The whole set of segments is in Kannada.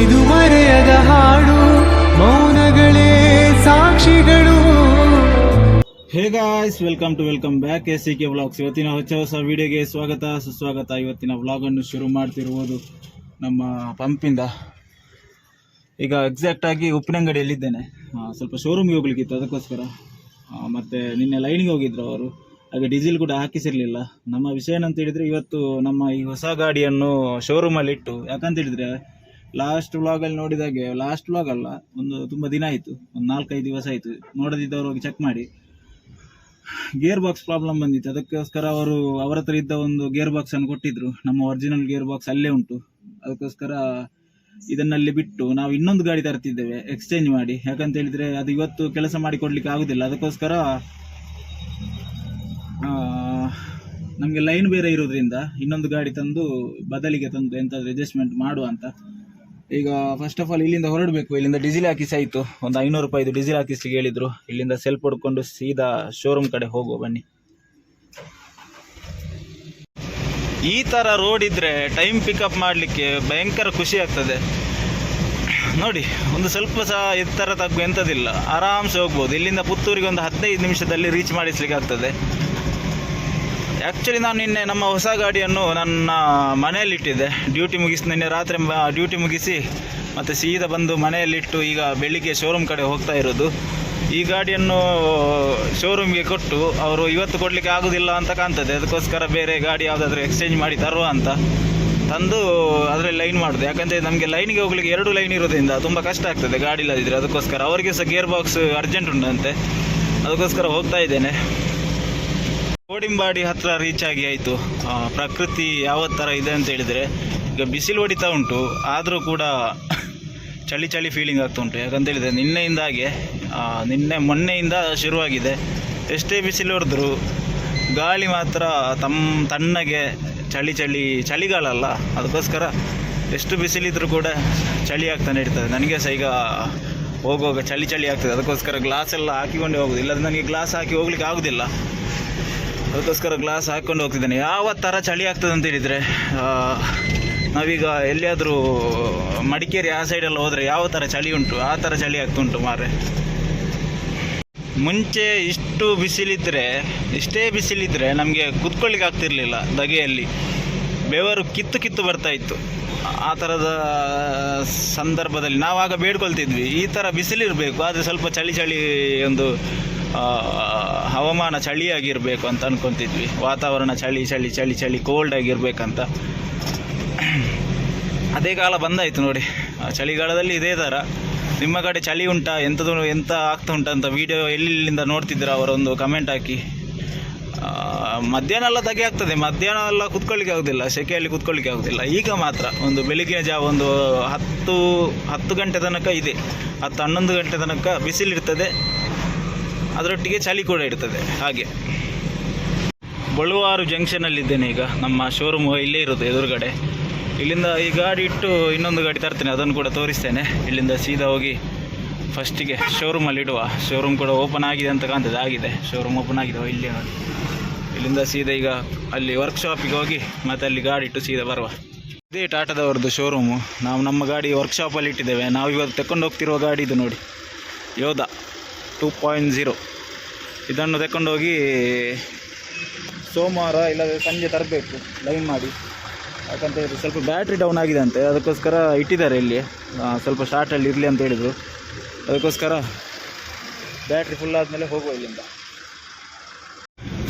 ಇದು ಮರೆಯದ ಹಾಡು, ಮೌನಗಳೇ ಸಾಕ್ಷಿಗಳು. Hey guys, welcome back SCK vlogs. ಇವತ್ತಿನ ಹೊಸ ವಿಡಿಯೋಗೆ ಸ್ವಾಗತ ಸುಸ್ವಾಗತ. ಇವತ್ತಿನ ವ್ಲಾಗನ್ನು ಶುರು ಮಾಡ್ತಿರುವುದು ನಮ್ಮ ಪಂಪಿಂದ. ಈಗ ಎಕ್ಸಾಕ್ಟಾಗಿ ಉಪ್ಪಿನಂಗಡಿಯಲ್ಲಿದ್ದೇನೆ. ಸ್ವಲ್ಪ ಶೋರೂಮ್ಗೆ ಹೋಗ್ಲಿಕ್ಕಿತ್ತು, ಅದಕ್ಕೋಸ್ಕರ. ಮತ್ತು ನಿನ್ನೆ ಲೈನಿಗೆ ಹೋಗಿದ್ರು ಅವರು, ಹಾಗೆ ಡೀಸೆಲ್ ಕೂಡ ಹಾಕಿಸಿರಲಿಲ್ಲ. ನಮ್ಮ ವಿಷಯ ಏನಂತ ಹೇಳಿದರೆ, ಇವತ್ತು ನಮ್ಮ ಈ ಹೊಸ ಗಾಡಿಯನ್ನು ಶೋರೂಮಲ್ಲಿಟ್ಟು, ಯಾಕಂತ ಹೇಳಿದರೆ ಲಾಸ್ಟ್ ವ್ಲಾಗಲ್ಲಿ ನೋಡಿದಾಗೆ, ಲಾಸ್ಟ್ ವ್ಲಾಗ್ ಅಲ್ಲ, ಒಂದು ತುಂಬ ದಿನ ಆಯಿತು, ಒಂದು 4-5 ದಿವಸ ಆಯಿತು. ನೋಡದಿದ್ದವರು ಹೋಗಿ ಚೆಕ್ ಮಾಡಿ. ಗೇರ್ ಬಾಕ್ಸ್ ಪ್ರಾಬ್ಲಮ್ ಬಂದಿತ್ತು, ಅದಕ್ಕೋಸ್ಕರ ಅವರು ಅವರ ಹತ್ರ ಇದ್ದ ಒಂದು ಗೇರ್ ಬಾಕ್ಸನ್ನು ಕೊಟ್ಟಿದ್ರು. ನಮ್ಮ ಒರಿಜಿನಲ್ ಗೇರ್ ಬಾಕ್ಸ್ ಅಲ್ಲೇ ಉಂಟು. ಅದಕ್ಕೋಸ್ಕರ ಇದನ್ನಲ್ಲಿ ಬಿಟ್ಟು ನಾವು ಇನ್ನೊಂದು ಗಾಡಿ ತರ್ತಿದ್ದೇವೆ ಎಕ್ಸ್ಚೇಂಜ್ ಮಾಡಿ. ಯಾಕಂತ ಹೇಳಿದರೆ ಅದು ಇವತ್ತು ಕೆಲಸ ಮಾಡಿ ಕೊಡಲಿಕ್ಕೆ ಆಗೋದಿಲ್ಲ. ಅದಕ್ಕೋಸ್ಕರ ನಮಗೆ ಲೈನ್ ಬೇರೆ ಇರೋದ್ರಿಂದ ಇನ್ನೊಂದು ಗಾಡಿ ತಂದು ಬದಲಿಗೆ ತಂದು ಎಂತಾದರೂ ಅಡ್ಜಸ್ಟ್ಮೆಂಟ್ ಮಾಡುವ ಅಂತ. ಈಗ ಫಸ್ಟ್ ಆಫ್ ಆಲ್ ಇಲ್ಲಿಂದ ಹೊರಡಬೇಕು. ಇಲ್ಲಿಂದ ಡೀಸೆಲ್ ಹಾಕಿಸಿ ಆಯಿತು, ಒಂದು 500 ರೂಪಾಯಿದು ಡೀಸೆಲ್ ಹಾಕಿಸ್ಲಿಕ್ಕೆ ಹೇಳಿದರು. ಇಲ್ಲಿಂದ ಸೆಲ್ಫ್ ಹೊಡ್ಕೊಂಡು ಸೀದಾ ಶೋರೂಮ್ ಕಡೆ ಹೋಗುವ ಬನ್ನಿ. ಈ ಥರ ರೋಡ್ ಇದ್ದರೆ ಟೈಮ್ ಪಿಕಪ್ ಮಾಡಲಿಕ್ಕೆ ಭಯಂಕರ ಖುಷಿ ಆಗ್ತದೆ. ನೋಡಿ, ಒಂದು ಸ್ವಲ್ಪ ಸಹ ಎತ್ತರ ತಗ್ಗು ಎಂಥದಿಲ್ಲ, ಆರಾಮ್ಸೆ ಹೋಗ್ಬೋದು. ಇಲ್ಲಿಂದ ಪುತ್ತೂರಿಗೆ ಒಂದು 15 ನಿಮಿಷದಲ್ಲಿ ರೀಚ್ ಮಾಡಿಸ್ಲಿಕ್ಕೆ ಆಗ್ತದೆ. ಆ್ಯಕ್ಚುಲಿ ನಾನು ನಿನ್ನೆ ನಮ್ಮ ಹೊಸ ಗಾಡಿಯನ್ನು ನನ್ನ ಮನೆಯಲ್ಲಿಟ್ಟಿದ್ದೆ. ಡ್ಯೂಟಿ ಮುಗಿಸಿ ನಿನ್ನೆ ರಾತ್ರಿ ಡ್ಯೂಟಿ ಮುಗಿಸಿ ಮತ್ತು ಸೀದಾ ಬಂದು ಮನೆಯಲ್ಲಿಟ್ಟು ಈಗ ಬೆಳಿಗ್ಗೆ ಶೋರೂಮ್ ಕಡೆ ಹೋಗ್ತಾ ಇರೋದು. ಈ ಗಾಡಿಯನ್ನು ಶೋರೂಮ್ಗೆ ಕೊಟ್ಟು ಅವರು ಇವತ್ತು ಕೊಡಲಿಕ್ಕೆ ಆಗೋದಿಲ್ಲ ಅಂತ ಕಾಣ್ತದೆ. ಅದಕ್ಕೋಸ್ಕರ ಬೇರೆ ಗಾಡಿ ಯಾವುದಾದ್ರೂ ಎಕ್ಸ್ಚೇಂಜ್ ಮಾಡಿ ತರುವ ಅಂತ ತಂದು ಅದರಲ್ಲಿ ಲೈನ್ ಮಾಡೋದು. ಯಾಕಂದರೆ ನಮಗೆ ಲೈನಿಗೆ ಹೋಗ್ಲಿಕ್ಕೆ 2 ಲೈನ್ ಇರೋದ್ರಿಂದ ತುಂಬ ಕಷ್ಟ ಆಗ್ತದೆ ಗಾಡಿ ಇಲ್ಲದಿದ್ದರೆ. ಅದಕ್ಕೋಸ್ಕರ ಅವರಿಗೆ ಸಹ ಗೇರ್ ಬಾಕ್ಸ್ ಅರ್ಜೆಂಟ್ ಉಂಟಂತೆ, ಅದಕ್ಕೋಸ್ಕರ ಹೋಗ್ತಾ ಇದ್ದೇನೆ. ಕೋಡಿಂಬಾಡಿ ಹತ್ರ ರೀಚ್ ಆಗಿ ಆಯಿತು. ಪ್ರಕೃತಿ ಯಾವ ಥರ ಇದೆ ಅಂತ ಹೇಳಿದರೆ, ಈಗ ಬಿಸಿಲು ಹೊಡಿತಾ ಉಂಟು, ಆದರೂ ಕೂಡ ಚಳಿ ಫೀಲಿಂಗ್ ಆಗ್ತಾ ಉಂಟು. ಯಾಕಂತ ಹೇಳಿದರೆ ಮೊನ್ನೆಯಿಂದ ಶುರುವಾಗಿದೆ. ಎಷ್ಟೇ ಬಿಸಿಲು ಹೊಡೆದ್ರು ಗಾಳಿ ಮಾತ್ರ ತಣ್ಣಗೆ ಚಳಿಗಾಲ ಅಲ್ಲ, ಅದಕ್ಕೋಸ್ಕರ ಎಷ್ಟು ಬಿಸಿಲಿದ್ರೂ ಕೂಡ ಚಳಿ ಆಗ್ತಾನೆ ಇರ್ತದೆ. ನನಗೆ ಸಹ ಈಗ ಹೋಗುವಾಗ ಚಳಿ ಆಗ್ತದೆ. ಅದಕ್ಕೋಸ್ಕರ ಗ್ಲಾಸ್ ಎಲ್ಲ ಹಾಕಿಕೊಂಡೇ ಹೋಗೋದು, ಇಲ್ಲದ್ರೆ ನನಗೆ ಗ್ಲಾಸ್ ಹಾಕಿ ಹೋಗ್ಲಿಕ್ಕೆ ಆಗೋದಿಲ್ಲ. ಅದಕ್ಕೋಸ್ಕರ ಗ್ಲಾಸ್ ಹಾಕ್ಕೊಂಡು ಹೋಗ್ತಿದ್ದೇನೆ. ಯಾವ ಥರ ಚಳಿ ಆಗ್ತದೆ ಅಂತ ಹೇಳಿದರೆ, ನಾವೀಗ ಎಲ್ಲಿಯಾದರೂ ಮಡಿಕೇರಿ ಆ ಸೈಡೆಲ್ಲ ಹೋದರೆ ಯಾವ ಥರ ಚಳಿ ಉಂಟು, ಆ ಥರ ಚಳಿ ಆಗ್ತುಂಟು ಮಾರೆ. ಮುಂಚೆ ಇಷ್ಟೇ ಬಿಸಿಲಿದ್ದರೆ ನಮಗೆ ಕೂತ್ಕೊಳ್ಳಿಕ್ಕೆ ಆಗ್ತಿರಲಿಲ್ಲ. ಧಗೆಯಲ್ಲಿ ಬೆವರು ಕಿತ್ತು ಬರ್ತಾಯಿತ್ತು. ಆ ಥರದ ಸಂದರ್ಭದಲ್ಲಿ ನಾವಾಗ ಬೇಡ್ಕೊಳ್ತಿದ್ವಿ, ಈ ಥರ ಬಿಸಿಲಿರಬೇಕು, ಆದರೆ ಸ್ವಲ್ಪ ಚಳಿ ಒಂದು ಹವಾಮಾನ ಚಳಿಯಾಗಿರಬೇಕು ಅಂತ ಅಂದ್ಕೊತಿದ್ವಿ. ವಾತಾವರಣ ಚಳಿ ಕೋಲ್ಡ್ ಆಗಿರ್ಬೇಕಂತ. ಅದೇ ಕಾಲ ಬಂದಾಯಿತು ನೋಡಿ. ಚಳಿಗಾಲದಲ್ಲಿ ಇದೇ ಥರ. ನಿಮ್ಮ ಕಡೆ ಚಳಿ ಉಂಟಾ, ಎಂತ ಆಗ್ತಾ ಉಂಟಂತ ವಿಡಿಯೋ ಎಲ್ಲಿಂದ ನೋಡ್ತಿದ್ದೀರ ಅವರೊಂದು ಕಮೆಂಟ್ ಹಾಕಿ. ಮಧ್ಯಾಹ್ನ ಎಲ್ಲ ಧಗೆ ಆಗ್ತದೆ, ಮಧ್ಯಾಹ್ನ ಎಲ್ಲ ಕೂತ್ಕೊಳ್ಳಿಕ್ಕೆ ಆಗೋದಿಲ್ಲ, ಸೆಕೆಯಲ್ಲಿ ಕೂತ್ಕೊಳ್ಳಿಕ್ಕೆ ಆಗೋದಿಲ್ಲ. ಈಗ ಮಾತ್ರ ಒಂದು ಬೆಳಗಿನ ಜಾವ ಒಂದು 10 ಗಂಟೆ ತನಕ ಇದೆ, 10-11 ಗಂಟೆ ತನಕ ಬಿಸಿಲಿರ್ತದೆ, ಅದರೊಟ್ಟಿಗೆ ಚಳಿ ಕೂಡ ಇರ್ತದೆ. ಹಾಗೆ ಬಳುವಾರು ಜಂಕ್ಷನಲ್ಲಿದ್ದೇನೆ ಈಗ. ನಮ್ಮ ಶೋರೂಮ್ ಇಲ್ಲೇ ಇರೋದು ಎದುರುಗಡೆ. ಇಲ್ಲಿಂದ ಈ ಗಾಡಿ ಇಟ್ಟು ಇನ್ನೊಂದು ಗಾಡಿ ತರ್ತೇನೆ, ಅದನ್ನು ಕೂಡ ತೋರಿಸ್ತೇನೆ. ಇಲ್ಲಿಂದ ಸೀದಾ ಹೋಗಿ ಫಸ್ಟಿಗೆ ಶೋರೂಮಲ್ಲಿ ಇಡುವ. ಶೋರೂಮ್ ಕೂಡ ಓಪನ್ ಆಗಿದೆ ಅಂತ ಕಾಣ್ತದೆ, ಆಗಿದೆ, ಶೋರೂಮ್ ಓಪನ್ ಆಗಿದೆ. ಇಲ್ಲೇ ನೋಡಿ, ಇಲ್ಲಿಂದ ಸೀದಾ ಈಗ ಅಲ್ಲಿ ವರ್ಕ್ಶಾಪಿಗೆ ಹೋಗಿ ಮತ್ತೆ ಅಲ್ಲಿ ಗಾಡಿ ಇಟ್ಟು ಸೀದಾ ಬರುವ. ಇದೇ ಟಾಟಾದವ್ರದ್ದು ಶೋರೂಮು. ನಾವು ನಮ್ಮ ಗಾಡಿ ವರ್ಕ್ಶಾಪಲ್ಲಿ ಇಟ್ಟಿದ್ದೇವೆ. ನಾವು ಇವತ್ತು ತೆಕ್ಕೊಂಡು ಹೋಗ್ತಿರುವ ಗಾಡಿ ಇದು ನೋಡಿ, ಯೋಧ 2.0. ಇದನ್ನು ತೆಕ್ಕೊಂಡೋಗಿ ಸೋಮವಾರ ಇಲ್ಲದೆ ಸಂಜೆ ತರಬೇಕು ಲೈನ್ ಮಾಡಿ. ಯಾಕಂತ ಹೇಳಿದ್ರೆ ಸ್ವಲ್ಪ ಬ್ಯಾಟ್ರಿ ಡೌನ್ ಆಗಿದೆ ಅಂತೆ, ಅದಕ್ಕೋಸ್ಕರ ಇಟ್ಟಿದ್ದಾರೆ ಇಲ್ಲಿ. ಸ್ವಲ್ಪ ಶಾರ್ಟಲ್ಲಿ ಇರಲಿ ಅಂತ ಹೇಳಿದರು. ಅದಕ್ಕೋಸ್ಕರ ಬ್ಯಾಟ್ರಿ ಫುಲ್ ಆದಮೇಲೆ ಹೋಗುವ ಇಲ್ಲಿಂದ.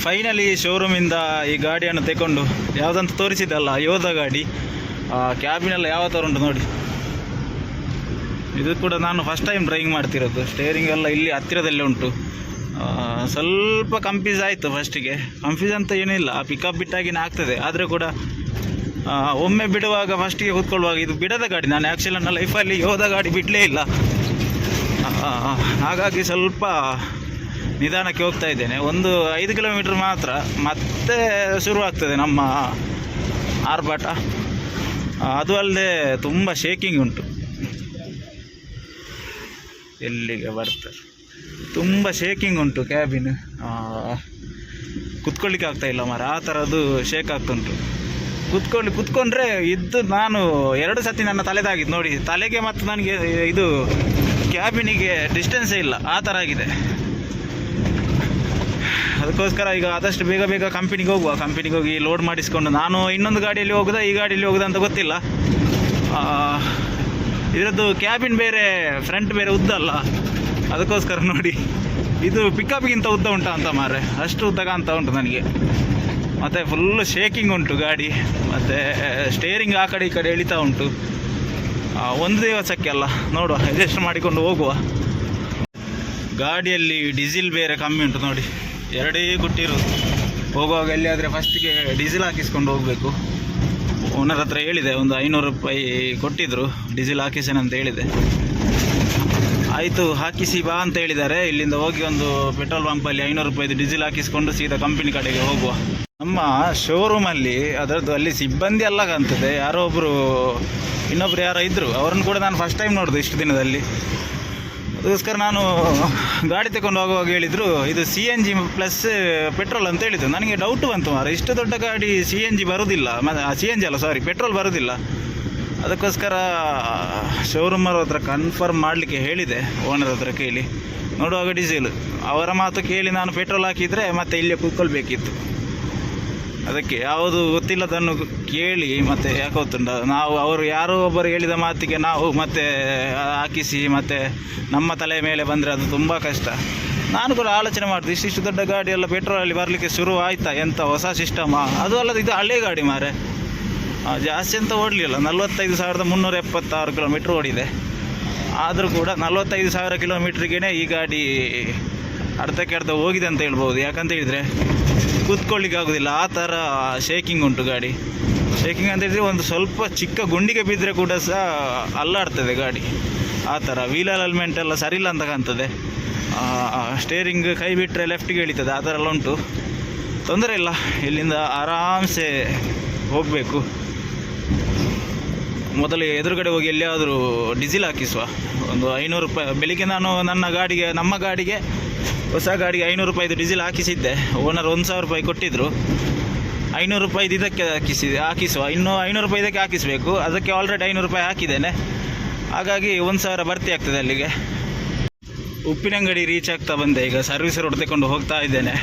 ಫೈನಲಿ ಶೋರೂಮಿಂದ ಈ ಗಾಡಿಯನ್ನು ತೆಕ್ಕೊಂಡು, ಯಾವುದಂತ ತೋರಿಸಿದ್ದಲ್ಲ, ಯೋಧ ಗಾಡಿ. ಕ್ಯಾಬಿನೆಲ್ಲ ಯಾವ ಥರ ಉಂಟು ನೋಡಿ. ಇದು ಕೂಡ ನಾನು ಫಸ್ಟ್ ಟೈಮ್ ಡ್ರೈವಿಂಗ್ ಮಾಡ್ತಿರೋದು. ಸ್ಟೇರಿಂಗ್ ಎಲ್ಲ ಇಲ್ಲಿ ಹತ್ತಿರದಲ್ಲೇ ಉಂಟು. ಸ್ವಲ್ಪ ಕನ್ಫ್ಯೂಸ್ ಆಯಿತು ಫಸ್ಟಿಗೆ. ಕನ್ಫ್ಯೂಸ್ ಅಂತ ಏನಿಲ್ಲ, ಪಿಕಪ್ ಬಿಟ್ಟಾಗಿನೇ ಆಗ್ತದೆ. ಆದರೆ ಕೂಡ ಒಮ್ಮೆ ಬಿಡುವಾಗ ಫಸ್ಟಿಗೆ ಕೂತ್ಕೊಳ್ಳುವಾಗ ಇದು ಬಿಡದ ಗಾಡಿ. ನಾನು ಆ್ಯಕ್ಚುಲಿ ನನ್ನ ಲೈಫಲ್ಲಿ ಯೋಧ ಗಾಡಿ ಬಿಡಲೇ ಇಲ್ಲ. ಹಾಗಾಗಿ ಸ್ವಲ್ಪ ನಿಧಾನಕ್ಕೆ ಹೋಗ್ತಾ ಇದ್ದೇನೆ. ಒಂದು 5 ಕಿಲೋಮೀಟ್ರ್ ಮಾತ್ರ, ಮತ್ತೆ ಶುರುವಾಗ್ತದೆ ನಮ್ಮ ಆರ್ಭಟ. ಅದು ಅಲ್ಲದೆ ತುಂಬ ಶೇಕಿಂಗ್ ಉಂಟು. ಎಲ್ಲಿಗೆ ಬರ್ತಾರೆ, ತುಂಬ ಶೇಕಿಂಗ್ ಉಂಟು ಕ್ಯಾಬಿನ್. ಕುತ್ಕೊಳ್ಳಿಕ್ಕೆ ಆಗ್ತಾಯಿಲ್ಲ ಮಾರ, ಆ ಥರದ್ದು ಶೇಕ್ ಆಗ್ತುಂಟು. ಕುತ್ಕೊಂಡ್ರೆ ಇದ್ದು ನಾನು 2 ಸತಿ ನನ್ನ ತಲೆದಾಗಿದ್ದು ನೋಡಿ, ತಲೆಗೆ ಮತ್ತು ನನಗೆ ಇದು ಕ್ಯಾಬಿನಿಗೆ ಡಿಸ್ಟೆನ್ಸೇ ಇಲ್ಲ, ಆ ಥರ ಆಗಿದೆ. ಅದಕ್ಕೋಸ್ಕರ ಈಗ ಆದಷ್ಟು ಬೇಗ ಬೇಗ ಕಂಪನಿಗೆ ಹೋಗಿ ಲೋಡ್ ಮಾಡಿಸ್ಕೊಂಡು, ನಾನು ಇನ್ನೊಂದು ಗಾಡಿಯಲ್ಲಿ ಹೋಗೋದಾ ಈ ಗಾಡಿಯಲ್ಲಿ ಹೋಗೋದಾ ಅಂತ ಗೊತ್ತಿಲ್ಲ. ಇದರದ್ದು ಕ್ಯಾಬಿನ್ ಬೇರೆ ಫ್ರಂಟ್ ಬೇರೆ ಉದ್ದ ಅಲ್ಲ, ಅದಕ್ಕೋಸ್ಕರ ನೋಡಿ ಇದು ಪಿಕಪ್ಗಿಂತ ಉದ್ದ ಉಂಟಾ ಅಂತ ಮಾರೆ, ಅಷ್ಟು ಉದ್ದ ಕಾಣ್ತಾ ಉಂಟು ನನಗೆ. ಮತ್ತು ಫುಲ್ಲು ಶೇಕಿಂಗ್ ಉಂಟು ಗಾಡಿ, ಮತ್ತು ಸ್ಟೇರಿಂಗ್ ಆ ಕಡೆ ಈ ಕಡೆ ಎಳಿತಾ ಉಂಟು. ಒಂದು ದಿವಸಕ್ಕೆ ಅಲ್ಲ, ನೋಡುವ ಅಡ್ಜಸ್ಟ್ ಮಾಡಿಕೊಂಡು ಹೋಗುವ. ಗಾಡಿಯಲ್ಲಿ ಡೀಸೆಲ್ ಬೇರೆ ಕಮ್ಮಿ ಉಂಟು ನೋಡಿ, 2 ಕೊಟ್ಟಿರೋದು. ಹೋಗುವಾಗ ಎಲ್ಲಿಯಾದರೆ ಫಸ್ಟಿಗೆ ಡೀಸೆಲ್ ಹಾಕಿಸ್ಕೊಂಡು ಹೋಗಬೇಕು. ಓನರ್ ಹತ್ರ ಹೇಳಿದೆ, ಒಂದು 500 ರೂಪಾಯಿ ಕೊಟ್ಟಿದ್ದರು ಡೀಸೆಲ್ ಹಾಕಿಸೇನೆ ಅಂತ ಹೇಳಿದೆ. ಆಯಿತು ಹಾಕಿಸಿ ಬಾ ಅಂತ ಹೇಳಿದ್ದಾರೆ. ಇಲ್ಲಿಂದ ಹೋಗಿ ಒಂದು ಪೆಟ್ರೋಲ್ ಪಂಪಲ್ಲಿ 500 ರೂಪಾಯಿದು ಡೀಸೆಲ್ ಹಾಕಿಸ್ಕೊಂಡು ಸೀದಾ ಕಂಪನಿ ಕಡೆಗೆ ಹೋಗುವ. ನಮ್ಮ ಶೋರೂಮಲ್ಲಿ ಅದರದ್ದು ಅಲ್ಲಿ ಸಿಬ್ಬಂದಿ ಎಲ್ಲ ಕಾಣ್ತದೆ, ಇನ್ನೊಬ್ಬರು ಯಾರೋ ಇದ್ದರು, ಅವರನ್ನು ಕೂಡ ನಾನು ಫಸ್ಟ್ ಟೈಮ್ ನೋಡಿದೆ ಇಷ್ಟು ದಿನದಲ್ಲಿ. ಅದಕ್ಕೋಸ್ಕರ ನಾನು ಗಾಡಿ ತಗೊಂಡು ಹೋಗುವಾಗ ಹೇಳಿದರು ಇದು CNG ಪ್ಲಸ್ ಪೆಟ್ರೋಲ್ ಅಂತ ಹೇಳಿದರು. ನನಗೆ ಡೌಟ್ ಬಂತು ಮಾರ, ಇಷ್ಟು ದೊಡ್ಡ ಗಾಡಿ CNG ಬರೋದಿಲ್ಲ, CNG ಅಲ್ಲ ಸಾರಿ ಪೆಟ್ರೋಲ್ ಬರೋದಿಲ್ಲ. ಅದಕ್ಕೋಸ್ಕರ ಶೋರೂಮರ್ ಹತ್ರ ಕನ್ಫರ್ಮ್ ಮಾಡಲಿಕ್ಕೆ ಹೇಳಿದೆ, ಓನರ್ ಹತ್ರ ಕೇಳಿ. ನೋಡುವಾಗ ಡೀಸೆಲ್, ಅವರ ಮಾತು ಕೇಳಿ ನಾನು ಪೆಟ್ರೋಲ್ ಹಾಕಿದರೆ ಮತ್ತೆ ಇಲ್ಲೇ ಕೂತ್ಕೊಳ್ಬೇಕಿತ್ತು. ಅದಕ್ಕೆ ಯಾವುದು ಗೊತ್ತಿಲ್ಲದನ್ನು ಕೇಳಿ ಮತ್ತೆ ಯಾಕೆ ಗೊತ್ತುಂಟ, ನಾವು ಅವರು ಯಾರೋ ಒಬ್ಬರು ಹೇಳಿದ ಮಾತಿಗೆ ನಾವು ಮತ್ತೆ ಹಾಕಿಸಿ ಮತ್ತೆ ನಮ್ಮ ತಲೆ ಮೇಲೆ ಬಂದರೆ ಅದು ತುಂಬ ಕಷ್ಟ. ನಾನು ಕೂಡ ಆಲೋಚನೆ ಮಾಡಿದೆ, ಇಷ್ಟು ದೊಡ್ಡ ಗಾಡಿ ಎಲ್ಲ ಪೆಟ್ರೋಲಲ್ಲಿ ಬರಲಿಕ್ಕೆ ಶುರು ಆಯಿತಾ, ಎಂಥ ಹೊಸ ಸಿಸ್ಟಮಾ. ಅದು ಅಲ್ಲದೆ ಇದು ಹಳೆ ಗಾಡಿ ಮಾರೆ, ಜಾಸ್ತಿ ಅಂತ ಓಡಲಿಲ್ಲ, 45,376 ಕಿಲೋಮೀಟ್ರ್ ಓಡಿದೆ. ಆದರೂ ಕೂಡ 45,000 ಕಿಲೋಮೀಟ್ರಿಗೇ ಈ ಗಾಡಿ ಅರ್ಧಕ್ಕೆ ಅರ್ಧ ಹೋಗಿದೆ ಅಂತ ಹೇಳ್ಬೋದು. ಯಾಕಂತ ಹೇಳಿದರೆ ಕೂತ್ಕೊಳ್ಳಿಕ್ಕೆ ಆಗೋದಿಲ್ಲ, ಆ ಥರ ಶೇಕಿಂಗ್ ಉಂಟು ಗಾಡಿ. ಶೇಕಿಂಗ್ ಅಂತ ಹೇಳಿದರೆ ಒಂದು ಸ್ವಲ್ಪ ಚಿಕ್ಕ ಗುಂಡಿಗೆ ಬಿದ್ದರೆ ಕೂಡ ಸಹ ಅಲ್ಲಾಡ್ತದೆ ಗಾಡಿ, ಆ ಥರ. ವೀಲ್ ಅಲೈನ್ಮೆಂಟ್ ಎಲ್ಲ ಸರಿಯಿಲ್ಲ ಅಂತ ಕಾಣ್ತದೆ. ಸ್ಟೇರಿಂಗ್ ಕೈ ಬಿಟ್ಟರೆ ಲೆಫ್ಟಿಗೆ ಎಳಿತದೆ, ಆ ಥರ ಎಲ್ಲ ಉಂಟು. ತೊಂದರೆ ಇಲ್ಲ, ಇಲ್ಲಿಂದ ಆರಾಮ್ಸೆ ಹೋಗಬೇಕು. ಮೊದಲು ಎದುರುಗಡೆ ಹೋಗಿ ಎಲ್ಲಿಯಾದರೂ ಡೀಸೆಲ್ ಹಾಕಿಸುವ. ಒಂದು 500 ರೂಪಾಯಿ ಬೆಳಿಗ್ಗೆ ನಾನು ನಮ್ಮ ಗಾಡಿಗೆ ಹೊಸ ಗಾಡಿಗೆ 500 ರೂಪಾಯಿದು ಡೀಸೆಲ್ ಹಾಕಿಸಿದ್ದೆ. ಓನರ್ 1,000 ರೂಪಾಯಿ ಕೊಟ್ಟಿದ್ದರು. 500 ರೂಪಾಯಿದು ಇದಕ್ಕೆ ಹಾಕಿಸುವ. ಇನ್ನೂ 500 ರೂಪಾಯಿ ಇದಕ್ಕೆ ಹಾಕಿಸಬೇಕು. ಅದಕ್ಕೆ ಆಲ್ರೆಡಿ 500 ರೂಪಾಯಿ ಹಾಕಿದ್ದೇನೆ, ಹಾಗಾಗಿ 1,000 ಭರ್ತಿ ಆಗ್ತದೆ ಅಲ್ಲಿಗೆ. ಉಪ್ಪಿನಂಗಡಿ ರೀಚ್ ಆಗ್ತಾ ಬಂದೆ. ಈಗ ಸರ್ವಿಸ್ ರೋಡ್ ತಗೊಂಡು ಹೋಗ್ತಾ ಇದ್ದೇನೆ.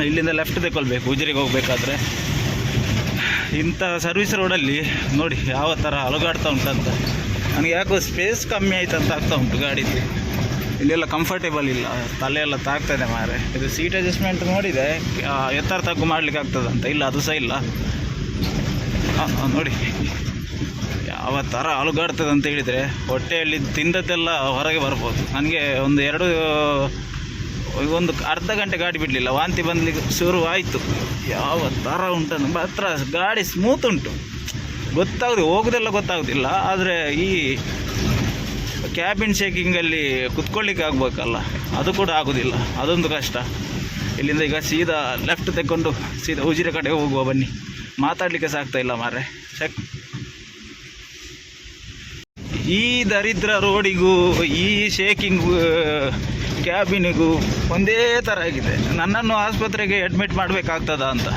ಇಲ್ಲಿಂದ ಲೆಫ್ಟ್ ತಗೊಳ್ಬೇಕು ಉಜಿರೆಗೆ ಹೋಗಬೇಕಾದ್ರೆ. ಇಂಥ ಸರ್ವಿಸ್ ರೋಡಲ್ಲಿ ನೋಡಿ ಯಾವ ಥರ ಅಲುಗಾಡ್ತಾ ಉಂಟಂತ. ನನಗೆ ಯಾಕೋ ಸ್ಪೇಸ್ ಕಮ್ಮಿ ಆಯ್ತಂತ ಆಗ್ತಾ ಉಂಟು ಗಾಡಿದು. ಇಲ್ಲೆಲ್ಲ ಕಂಫರ್ಟೇಬಲ್ ಇಲ್ಲ, ತಲೆ ಎಲ್ಲ ತಾಗ್ತದೆ ಮಾರೆ. ಇದು ಸೀಟ್ ಅಡ್ಜಸ್ಟ್ಮೆಂಟ್ ನೋಡಿದೆ, ಎತ್ತರ ತಗ್ಗು ಮಾಡಲಿಕ್ಕೆ ಆಗ್ತದಂತ. ಇಲ್ಲ, ಅದು ಸಹ ಇಲ್ಲ ನೋಡಿ ಯಾವ ಥರ ಅಲುಗಾಡ್ತದೆ ಅಂತ ಹೇಳಿದರೆ, ಹೊಟ್ಟೆಯಲ್ಲಿ ತಿಂದದ್ದೆಲ್ಲ ಹೊರಗೆ ಬರ್ಬೋದು. ನನಗೆ ಒಂದು ಅರ್ಧ ಗಂಟೆ ಗಾಡಿ ಬಿಡಲಿಲ್ಲ, ವಾಂತಿ ಬಂದಲಿಕ್ಕೆ ಶುರು ಆಯಿತು. ಯಾವ ಥರ ಉಂಟು ಮಾತ್ರ. ಗಾಡಿ ಸ್ಮೂತ್ ಉಂಟು, ಹೋಗೋದೆಲ್ಲ ಗೊತ್ತಾಗೋದಿಲ್ಲ. ಆದರೆ ಈ ಕ್ಯಾಬಿನ್ ಶೇಕಿಂಗಲ್ಲಿ ಕುತ್ಕೊಳ್ಳಿಕ್ಕೆ ಆಗಬೇಕಲ್ಲ, ಅದು ಕೂಡ ಆಗೋದಿಲ್ಲ, ಅದೊಂದು ಕಷ್ಟ. ಇಲ್ಲಿಂದ ಈಗ ಸೀದಾ ಲೆಫ್ಟ್ ತೆಕ್ಕೊಂಡು ಸೀದಾ ಉಜಿರೆ ಕಡೆ ಹೋಗುವ ಬನ್ನಿ. ಮಾತಾಡಲಿಕ್ಕೆ ಸಾಗ್ತಾ ಇಲ್ಲ ಮಾರ್ರೆ. ಈ ದರಿದ್ರ ರೋಡಿಗೂ ಈ ಶೇಕಿಂಗ್ ಕ್ಯಾಬಿನಿಗೂ ಒಂದೇ ಥರ ಆಗಿದೆ. ನನ್ನನ್ನು ಆಸ್ಪತ್ರೆಗೆ ಅಡ್ಮಿಟ್ ಮಾಡಬೇಕಾಗ್ತದ ಅಂತ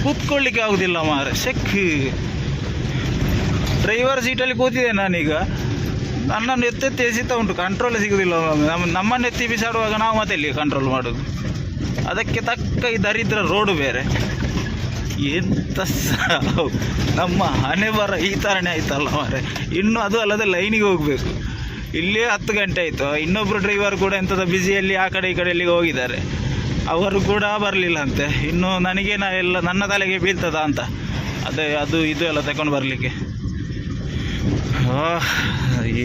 ಕೂತ್ಕೊಳ್ಳಿಕ್ಕೆ ಆಗೋದಿಲ್ಲ ಮಾರೆ. ಡ್ರೈವರ್ ಸೀಟಲ್ಲಿ ಕೂತಿದ್ದೆ ನಾನೀಗ, ನನ್ನನ್ನು ಎತ್ತೆತ್ತಿ ಎಸಿತಾ ಉಂಟು, ಕಂಟ್ರೋಲ್ ಸಿಗೋದಿಲ್ಲ. ನಮ್ಮನ್ನು ಎತ್ತಿ ಬಿಸಾಡುವಾಗ ನಾವು ಮತ್ತೆ ಇಲ್ಲಿ ಕಂಟ್ರೋಲ್ ಮಾಡೋದು. ಅದಕ್ಕೆ ತಕ್ಕ ಈ ದರಿದ್ರ ರೋಡು ಬೇರೆ. ಎಂತ ನಮ್ಮ ಹಣೆ ಬರ ಈ ಥರನೇ ಆಯ್ತಲ್ಲ ಮಾರೆ. ಇನ್ನೂ ಅದು ಅಲ್ಲದೆ ಲೈನಿಗೆ ಹೋಗಬೇಕು. ಇಲ್ಲೇ 10 ಗಂಟೆ ಆಯಿತು. ಇನ್ನೊಬ್ಬರು ಡ್ರೈವರ್ ಕೂಡ ಎಂಥದ ಬ್ಯುಸಿಯಲ್ಲಿ ಆ ಕಡೆ ಈ ಕಡೆ ಎಲ್ಲಿಗೆ ಹೋಗಿದ್ದಾರೆ, ಅವರು ಕೂಡ ಬರಲಿಲ್ಲ ಅಂತೆ. ಇನ್ನು ನನಗೆ ಎಲ್ಲ ನನ್ನ ತಲೆಗೆ ಬೀಳ್ತದ ಅಂತ ಅದು ಇದು ಎಲ್ಲ ತಗೊಂಡು ಬರಲಿಕ್ಕೆ.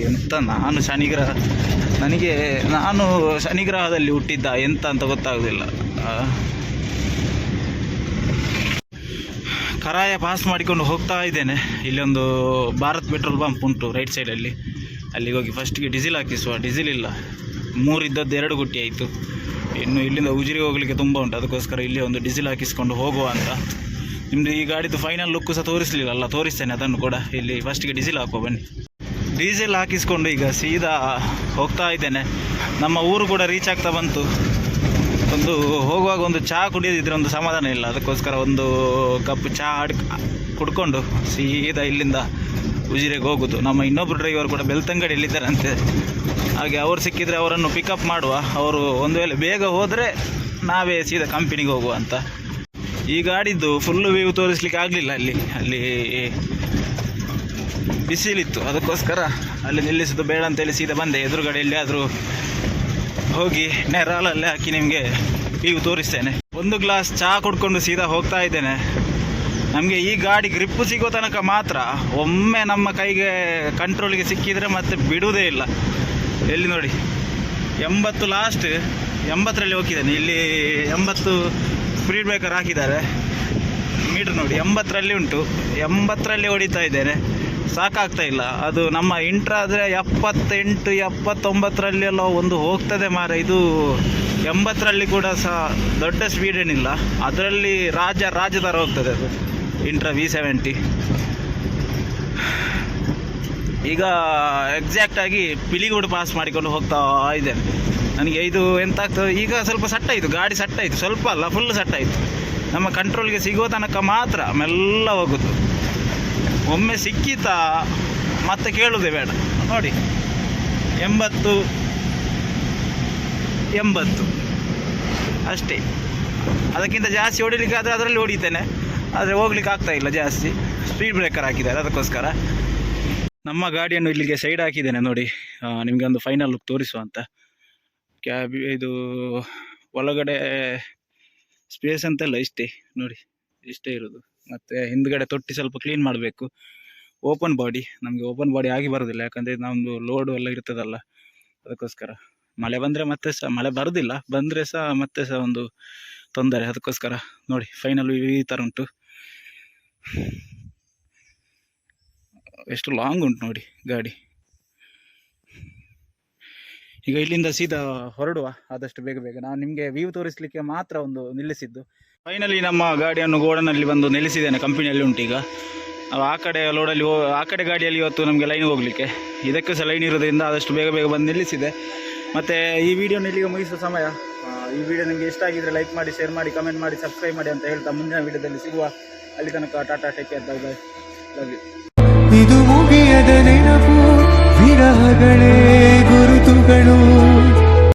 ಎಂತ ನಾನು ಶನಿಗ್ರಹದಲ್ಲಿ ಹುಟ್ಟಿದ್ದ ಎಂತ ಅಂತ ಗೊತ್ತಾಗೋದಿಲ್ಲ. ಕರಾಯ ಪಾಸ್ ಮಾಡಿಕೊಂಡು ಹೋಗ್ತಾ ಇದ್ದೇನೆ. ಇಲ್ಲೊಂದು ಭಾರತ್ ಪೆಟ್ರೋಲ್ ಪಂಪ್ ಉಂಟು ರೈಟ್ ಸೈಡಲ್ಲಿ, ಅಲ್ಲಿಗೆ ಹೋಗಿ ಫಸ್ಟಿಗೆ ಡೀಸೆಲ್ ಹಾಕಿಸುವ. ಡೀಸೆಲ್ ಇಲ್ಲ, 3 ಇದ್ದದ್ದು 2 ಗುಟ್ಟಿ ಆಯಿತು. ಇನ್ನು ಇಲ್ಲಿಂದ ಉಜಿರಿಗೆ ಹೋಗಲಿಕ್ಕೆ ತುಂಬ ಉಂಟು, ಅದಕ್ಕೋಸ್ಕರ ಇಲ್ಲೇ ಒಂದು ಡೀಸೆಲ್ ಹಾಕಿಸ್ಕೊಂಡು ಹೋಗುವ ಅಂತ. ನಿಮ್ಮದು ಈ ಗಾಡಿದು ಫೈನಲ್ ಲುಕ್ಕು ಸಹ ತೋರಿಸಲಿಲ್ಲ, ತೋರಿಸ್ತೇನೆ ಅದನ್ನು ಕೂಡ. ಇಲ್ಲಿ ಫಸ್ಟಿಗೆ ಡೀಸೆಲ್ ಹಾಕುವ ಬನ್ನಿ. ಡೀಸೆಲ್ ಹಾಕಿಸ್ಕೊಂಡು ಈಗ ಸೀದಾ ಹೋಗ್ತಾ ಇದ್ದೇನೆ. ನಮ್ಮ ಊರು ಕೂಡ ರೀಚ್ ಆಗ್ತಾ ಬಂತು. ಒಂದು ಹೋಗುವಾಗ ಒಂದು ಚಹಾ ಕುಡಿಯೋದಿದ್ರೆ ಒಂದು ಸಮಾಧಾನ ಇಲ್ಲ. ಅದಕ್ಕೋಸ್ಕರ ಒಂದು ಕಪ್ ಚಹಾ ಕುಡ್ಕೊಂಡು ಸೀದಾ ಇಲ್ಲಿಂದ ಉಜಿರೆಗೆ ಹೋಗೋದು. ನಮ್ಮ ಇನ್ನೊಬ್ಬರು ಡ್ರೈವರ್ ಕೂಡ ಬೆಳ್ತಂಗಡಿಯಲ್ಲಿದ್ದಾರಂತೆ, ಹಾಗೆ ಅವರು ಸಿಕ್ಕಿದರೆ ಅವರನ್ನು ಪಿಕಪ್ ಮಾಡುವ. ಅವರು ಒಂದು ವೇಳೆ ಬೇಗ ಹೋದರೆ ನಾವೇ ಸೀದಾ ಕಂಪನಿಗೆ ಹೋಗುವ ಅಂತ. ಈ ಗಾಡಿದ್ದು ಫುಲ್ಲು ವ್ಯೂ ತೋರಿಸ್ಲಿಕ್ಕೆ ಆಗಲಿಲ್ಲ. ಅಲ್ಲಿ ಬಿಸಿಲಿತ್ತು, ಅದಕ್ಕೋಸ್ಕರ ಅಲ್ಲಿ ನಿಲ್ಲಿಸೋದು ಬೇಡ ಅಂತೇಳಿ ಸೀದಾ ಬಂದೆ. ಎದುರುಗಡೆಯಲ್ಲಿ ಆದರೂ ಹೋಗಿ ನೆರಾಲಲ್ಲೇ ಹಾಕಿ ನಿಮಗೆ ವ್ಯೂ ತೋರಿಸ್ತೇನೆ. ಒಂದು ಗ್ಲಾಸ್ ಚಹಾ ಕುಡ್ಕೊಂಡು ಸೀದಾ ಹೋಗ್ತಾ ಇದ್ದೇನೆ. ನಮಗೆ ಈ ಗಾಡಿ ಗ್ರಿಪ್ಪು ಸಿಗೋ ತನಕ ಮಾತ್ರ, ಒಮ್ಮೆ ನಮ್ಮ ಕೈಗೆ ಕಂಟ್ರೋಲಿಗೆ ಸಿಕ್ಕಿದರೆ ಮತ್ತೆ ಬಿಡುವುದೇ ಇಲ್ಲ. ಎಲ್ಲಿ ನೋಡಿ 80 ಲಾಸ್ಟ್ 80ರಲ್ಲಿ ಹೋಗಿದ್ದೇನೆ. ಇಲ್ಲಿ 80 ಸ್ಪೀಡ್ ಬ್ರೇಕರ್ ಹಾಕಿದ್ದಾರೆ. ಮೀಟ್ರ್ ನೋಡಿ 80ರಲ್ಲಿ ಉಂಟು, 80ರಲ್ಲಿ ಹೊಡಿತಾ ಇದ್ದೇನೆ. ಸಾಕಾಗ್ತಾ ಇಲ್ಲ. ಅದು ನಮ್ಮ ಇಂಟ್ರಾ ಆದರೆ 78 79ರಲ್ಲಿ ಎಲ್ಲ ಒಂದು ಹೋಗ್ತದೆ ಮಾರ. ಇದು 80ರಲ್ಲಿ ಕೂಡ ಸಹ ದೊಡ್ಡ ಸ್ಪೀಡ್ ಏನಿಲ್ಲ, ಅದರಲ್ಲಿ ರಾಜ ಥರ ಹೋಗ್ತದೆ ಅದು ಇಂಟ್ರಾ V70. ಈಗ ಎಕ್ಸಾಕ್ಟಾಗಿ ಪಿಲಿಗೋಡು ಪಾಸ್ ಮಾಡಿಕೊಂಡು ಹೋಗ್ತಾ ಇದ್ದೇನೆ. ನನಗೆ ಇದು ಎಂತ ಆಗ್ತದೆ ಈಗ, ಸ್ವಲ್ಪ ಸಟ್ಟಾಯಿತು ಗಾಡಿ, ಸಟ್ಟಾಯಿತು, ಸ್ವಲ್ಪ ಅಲ್ಲ ಫುಲ್ ಸಟ್ಟಾಯಿತು. ನಮ್ಮ ಕಂಟ್ರೋಲ್ಗೆ ಸಿಗೋ ತನಕ ಮಾತ್ರ ಮೆಲ್ಲ ಹೋಗೋದು. ಒಮ್ಮೆ ಸಿಕ್ಕಿತಾ ಮತ್ತೆ ಕೇಳೋದೇ ಬೇಡ. ನೋಡಿ 80 ಅಷ್ಟೇ. ಅದಕ್ಕಿಂತ ಜಾಸ್ತಿ ಹೊಡಿಲಿಕ್ಕೆ ಆದರೆ ಅದರಲ್ಲಿ ಹೊಡಿತೇನೆ, ಆದರೆ ಹೋಗ್ಲಿಕ್ಕೆ ಆಗ್ತಾ ಇಲ್ಲ, ಜಾಸ್ತಿ ಸ್ಪೀಡ್ ಬ್ರೇಕರ್ ಹಾಕಿದ್ದಾರೆ. ಅದಕ್ಕೋಸ್ಕರ ನಮ್ಮ ಗಾಡಿಯನ್ನು ಇಲ್ಲಿಗೆ ಸೈಡ್ ಹಾಕಿದ್ದೇನೆ. ನೋಡಿ ನಿಮಗೆ ಒಂದು ಫೈನಲ್ ಲುಕ್ ತೋರಿಸುವ ಅಂತ. ಕ್ಯಾಬ್ ಇದು ಒಳಗಡೆ ಸ್ಪೇಸ್ ಅಂತೆಲ್ಲ ಇಷ್ಟೇ ನೋಡಿ, ಇಷ್ಟೇ ಇರೋದು. ಮತ್ತು ಹಿಂದ್ಗಡೆ ತೊಟ್ಟಿ ಸ್ವಲ್ಪ ಕ್ಲೀನ್ ಮಾಡಬೇಕು. ಓಪನ್ ಬಾಡಿ, ನಮಗೆ ಓಪನ್ ಬಾಡಿ ಆಗಿ ಬರೋದಿಲ್ಲ, ಯಾಕಂದರೆ ನಮ್ಮದು ಲೋಡು ಎಲ್ಲ ಇರ್ತದಲ್ಲ. ಅದಕ್ಕೋಸ್ಕರ ಮಳೆ ಬಂದರೆ ಮತ್ತೆ ಸಹ, ಮಳೆ ಬರೋದಿಲ್ಲ, ಬಂದರೆ ಸಹ ಮತ್ತೆ ಸಹ ಒಂದು ತೊಂದರೆ. ಅದಕ್ಕೋಸ್ಕರ ನೋಡಿ ಫೈನಲ್ ಈ ಥರ ಉಂಟು. ಎಷ್ಟು ಲಾಂಗ್ ಉಂಟು ನೋಡಿ ಗಾಡಿ. ಈಗ ಇಲ್ಲಿಂದ ಸೀದಾ ಹೊರಡುವ ಆದಷ್ಟು ಬೇಗ. ನಾನು ನಿಮಗೆ ವ್ಯೂ ತೋರಿಸಲಿಕ್ಕೆ ಮಾತ್ರ ಒಂದು ನಿಲ್ಲಿಸಿದ್ದು. ಫೈನಲಿ ನಮ್ಮ ಗಾಡಿಯನ್ನು ಗೋಡನಲ್ಲಿ ಬಂದು ನಿಲ್ಲಿಸಿದ್ದೇನೆ. ಕಂಪನಿಯಲ್ಲಿ ಉಂಟು ಈಗ. ನಾವು ಆ ಕಡೆ ಲೋಡಲ್ಲಿ ಆ ಕಡೆ ಗಾಡಿಯಲ್ಲಿ ಇವತ್ತು ನಮಗೆ ಲೈನ್ ಹೋಗಲಿಕ್ಕೆ, ಇದಕ್ಕೆ ಸಹ ಲೈನ್ ಇರೋದ್ರಿಂದ ಆದಷ್ಟು ಬೇಗ ಬಂದು ನಿಲ್ಲಿಸಿದೆ. ಮತ್ತು ಈ ವಿಡಿಯೋನ ಇಲ್ಲಿಗೆ ಮುಗಿಸುವ ಸಮಯ. ಈ ವಿಡಿಯೋ ನಿಮಗೆ ಇಷ್ಟ ಆಗಿದ್ದರೆ ಲೈಕ್ ಮಾಡಿ, ಶೇರ್ ಮಾಡಿ, ಕಮೆಂಟ್ ಮಾಡಿ, ಸಬ್ಸ್ಕ್ರೈಬ್ ಮಾಡಿ ಅಂತ ಹೇಳ್ತಾ ಮುಂದಿನ ವಿಡಿಯೋದಲ್ಲಿ ಸಿಗುವ. ಅಲ್ಲಿ ತನಕ tata, take care, bye bye, love you. ಇದು ಮುಗಿಯದ ನೆನಪು, ವಿರಹಗಳೇ ಗುರುತುಗಳು.